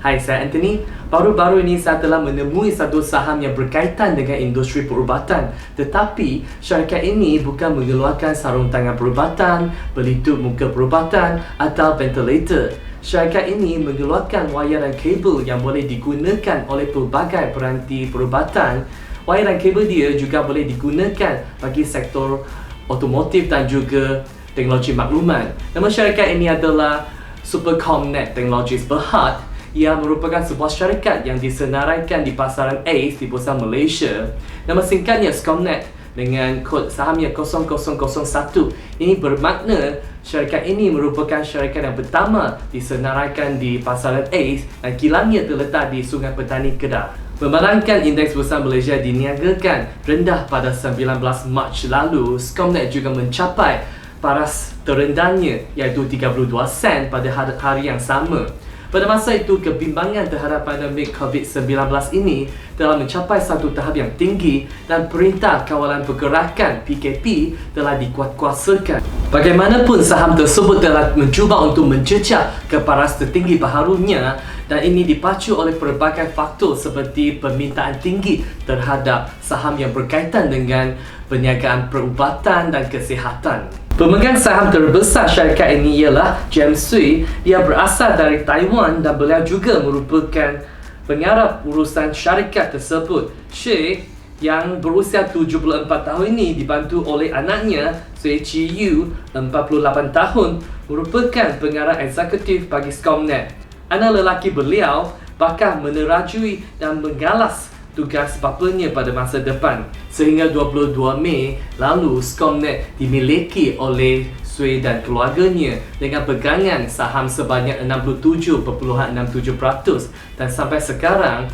Hai, saya Anthony. Baru-baru ini saya telah menemui satu saham yang berkaitan dengan industri perubatan. Tetapi, syarikat ini bukan mengeluarkan sarung tangan perubatan, pelitup muka perubatan atau ventilator. Syarikat ini mengeluarkan wayar dan kabel yang boleh digunakan oleh pelbagai peranti perubatan. Wayar dan kabel dia juga boleh digunakan bagi sektor otomotif dan juga teknologi maklumat. Nama syarikat ini adalah Supercomnet Technologies Berhad. Ia merupakan sebuah syarikat yang disenaraikan di pasaran ACE di Bursa Malaysia. Nama singkatnya Scomnet dengan kod sahamnya 0001. Ini bermakna syarikat ini merupakan syarikat yang pertama disenaraikan di pasaran ACE dan kilangnya terletak di Sungai Petani, Kedah. Memandangkan indeks Bursa Malaysia diniagakan rendah pada 19 Mac lalu, Scomnet juga mencapai paras terendahnya iaitu 32 sen pada hari yang sama. Pada masa itu, kebimbangan terhadap pandemik COVID-19 ini telah mencapai satu tahap yang tinggi dan Perintah Kawalan Pergerakan PKP telah dikuatkuasakan. Bagaimanapun, saham tersebut telah mencuba untuk mencecah ke paras tertinggi baharunya dan ini dipacu oleh pelbagai faktor seperti permintaan tinggi terhadap saham yang berkaitan dengan perniagaan perubatan dan kesihatan. Pemegang saham terbesar syarikat ini ialah James Sui. Dia berasal dari Taiwan dan beliau juga merupakan pengarah urusan syarikat tersebut. Sui yang berusia 74 tahun ini dibantu oleh anaknya Sui Chi Yu, 48 tahun, merupakan pengarah eksekutif bagi Scomnet. Anak lelaki beliau bakal menerajui dan menggalas tugas bapanya pada masa depan. Sehingga 22 Mei lalu, Scomnet dimiliki oleh Sui dan keluarganya dengan pegangan saham sebanyak 67.67% dan sampai sekarang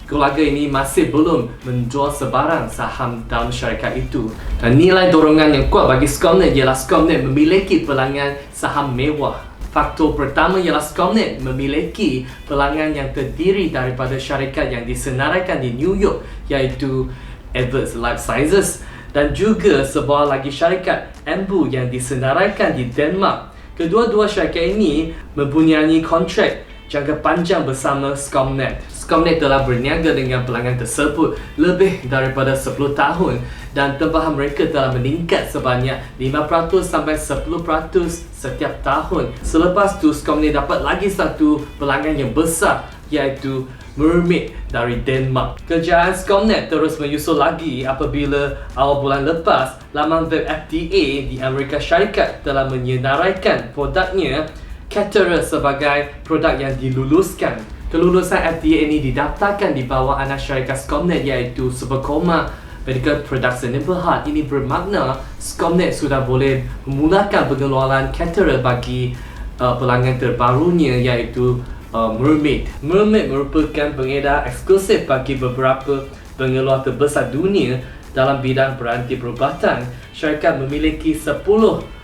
keluarga ini masih belum menjual sebarang saham dalam syarikat itu. Dan nilai dorongan yang kuat bagi Scomnet ialah Scomnet memiliki pelanggan saham mewah. Faktor pertama ialah Scomnet memiliki pelanggan yang terdiri daripada syarikat yang disenaraikan di New York iaitu Edwards Lifesciences dan juga sebuah lagi syarikat Ambu yang disenaraikan di Denmark. Kedua-dua syarikat ini mempunyai kontrak jangka panjang bersama Scomnet. Scomnet telah berniaga dengan pelanggan tersebut lebih daripada 10 tahun dan tempahan mereka telah meningkat sebanyak 5% sampai 10% setiap tahun. Selepas tu, Scomnet dapat lagi satu pelanggan yang besar iaitu Mermaid dari Denmark. Kejayaan Scomnet terus menyusul lagi apabila awal bulan lepas laman web FDA di Amerika Syarikat telah menyenaraikan produknya Caterer sebagai produk yang diluluskan. Kelulusan FDA ini didaftarkan di bawah anak syarikat Scomnet iaitu Supercoma Medical Products Berhad. Ini bermakna Scomnet sudah boleh memulakan pengeluaran Caterer bagi pelanggan terbarunya iaitu Mermaid. Mermaid merupakan pengedar eksklusif bagi beberapa pengeluar terbesar dunia dalam bidang peranti perubatan. Syarikat memiliki 10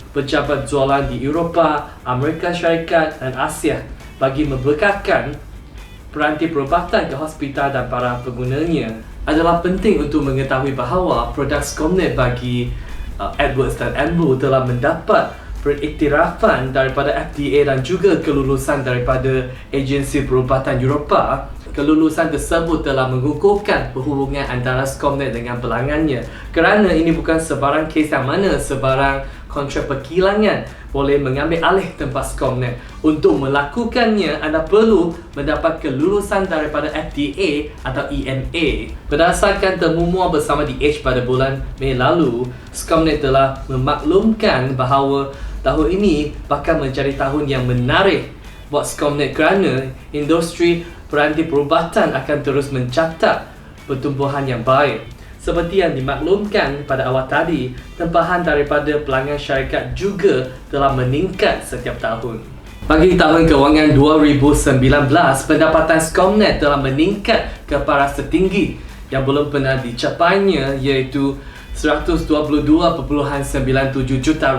pejabat jualan di Eropah, Amerika Syarikat dan Asia bagi membekalkan peranti perubatan ke hospital dan para penggunanya. Adalah penting untuk mengetahui bahawa produk Scomnet bagi Edwards dan Ambu telah mendapat periktirafan daripada FDA dan juga kelulusan daripada Agensi Perubatan Eropah. Kelulusan tersebut telah mengukuhkan perhubungan antara Scomnet dengan pelanggannya. Kerana ini bukan sebarang kes yang mana sebarang kontrak perkilangan boleh mengambil alih tempat Scomnet. Untuk melakukannya, anda perlu mendapat kelulusan daripada FDA atau EMA. Berdasarkan temumuan bersama DH pada bulan Mei lalu, Scomnet telah memaklumkan bahawa tahun ini bakal menjadi tahun yang menarik buat Scomnet kerana industri peranti perubatan akan terus mencatat pertumbuhan yang baik. Seperti yang dimaklumkan pada awal tadi, tempahan daripada pelanggan syarikat juga telah meningkat setiap tahun. Bagi tahun kewangan 2019, pendapatan Scomnet telah meningkat ke paras tertinggi yang belum pernah dicapainya iaitu RM122.97 juta,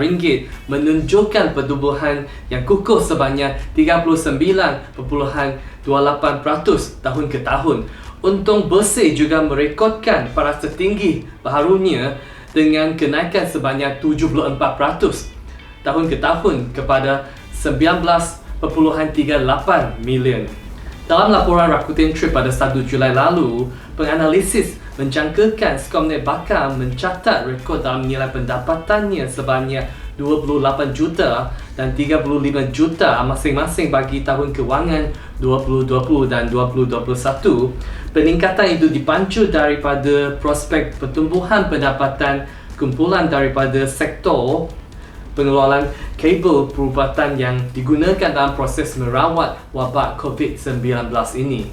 menunjukkan pertumbuhan yang kukuh sebanyak 39.28% tahun ke tahun. Untung bersih juga merekodkan paras tertinggi baharunya dengan kenaikan sebanyak 74% tahun ke tahun kepada 19.38 million. Dalam laporan Rakuten Trade pada 1 Julai lalu, penganalisis menjangkakan Skomnet bakal mencatat rekod dalam nilai pendapatannya sebanyak 28 juta dan 35 juta masing-masing bagi tahun kewangan 2020 dan 2021. Peningkatan itu dipancu daripada prospek pertumbuhan pendapatan kumpulan daripada sektor pengeluaran kabel perubatan yang digunakan dalam proses merawat wabak COVID-19 ini.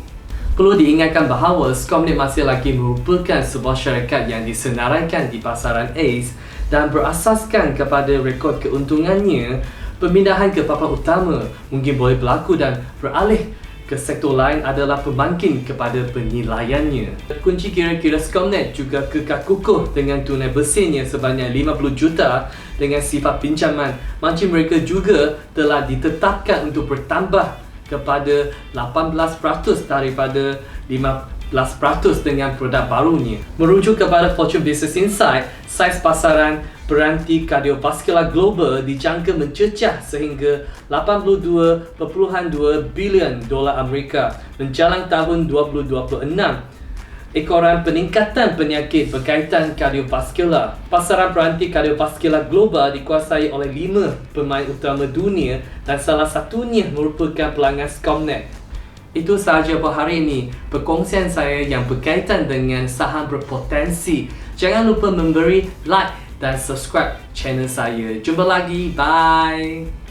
Perlu diingatkan bahawa Skomnet masih lagi merupakan sebuah syarikat yang disenaraikan di pasaran ACE dan berasaskan kepada rekod keuntungannya. Pemindahan ke papan utama mungkin boleh berlaku dan beralih ke sektor lain adalah pembangkit kepada penilaiannya. Kunci kira-kira Skomnet juga kekal kukuh dengan tunai bersihnya sebanyak 50 juta dengan sifat pinjaman. Margin mereka juga telah ditetapkan untuk bertambah kepada 18% daripada 15% dengan produk barunya. Merujuk kepada Fortune Business Insight, saiz pasaran peranti kardiovaskular global dijangka mencecah sehingga 82.2 bilion dolar Amerika menjelang tahun 2026. Ekoran peningkatan penyakit berkaitan kardiovaskular. Pasaran peranti kardiovaskular global dikuasai oleh 5 pemain utama dunia dan salah satunya merupakan pelanggan Skomnet. Itu sahaja untuk hari ini perkongsian saya yang berkaitan dengan saham berpotensi. Jangan lupa memberi like dan subscribe channel saya. Jumpa lagi. Bye.